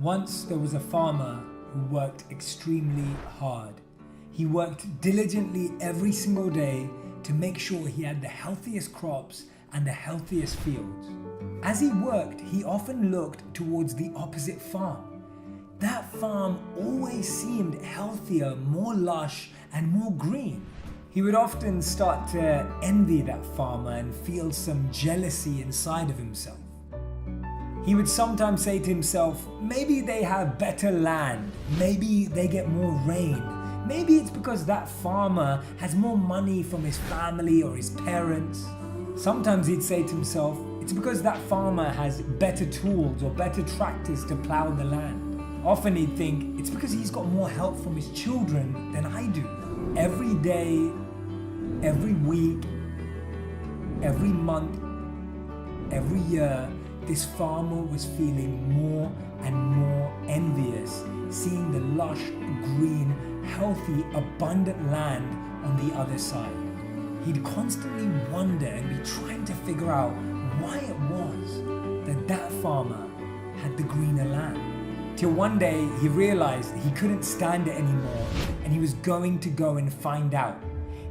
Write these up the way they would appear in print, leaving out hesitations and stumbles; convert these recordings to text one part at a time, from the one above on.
Once there was a farmer who worked extremely hard. He worked diligently every single day to make sure he had the healthiest crops and the healthiest fields. As he worked, he often looked towards the opposite farm. That farm always seemed healthier, more lush, and more green. He would often start to envy that farmer and feel some jealousy inside of himself. He would sometimes say to himself, maybe they have better land, maybe they get more rain, maybe it's because that farmer has more money from his family or his parents. Sometimes he'd say to himself, it's because that farmer has better tools or better tractors to plow the land. Often he'd think, it's because he's got more help from his children than I do. Every day, every week, every month, every year, this farmer was feeling more and more envious, seeing the lush, green, healthy, abundant land on the other side. He'd constantly wonder and be trying to figure out why it was that farmer had the greener land. Till one day he realized he couldn't stand it anymore and he was going to go and find out.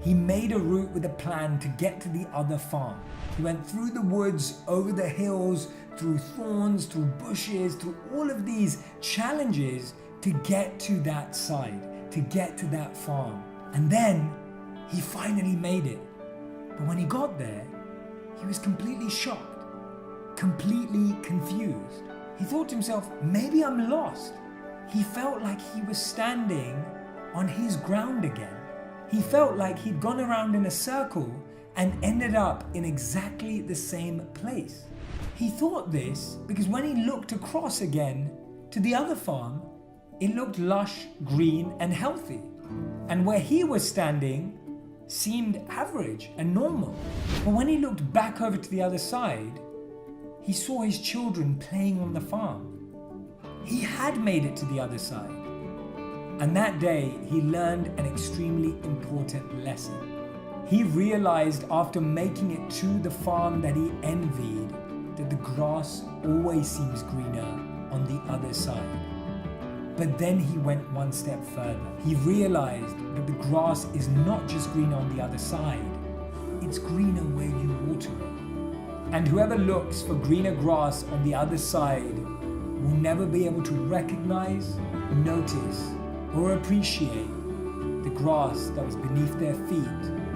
He made a route with a plan to get to the other farm. He went through the woods, over the hills, through thorns, through bushes, through all of these challenges to get to that side, to get to that farm. And then he finally made it. But when he got there, he was completely shocked, completely confused. He thought to himself, maybe I'm lost. He felt like he was standing on his ground again. He felt like he'd gone around in a circle and ended up in exactly the same place. He thought this because when he looked across again to the other farm, it looked lush, green, and healthy. And where he was standing seemed average and normal. But when he looked back over to the other side, he saw his children playing on the farm. He had made it to the other side. And that day, he learned an extremely important lesson. He realized after making it to the farm that he envied that the grass always seems greener on the other side. But then he went one step further. He realized that the grass is not just greener on the other side, it's greener where you water it. And whoever looks for greener grass on the other side will never be able to recognize, notice, or appreciate the grass that was beneath their feet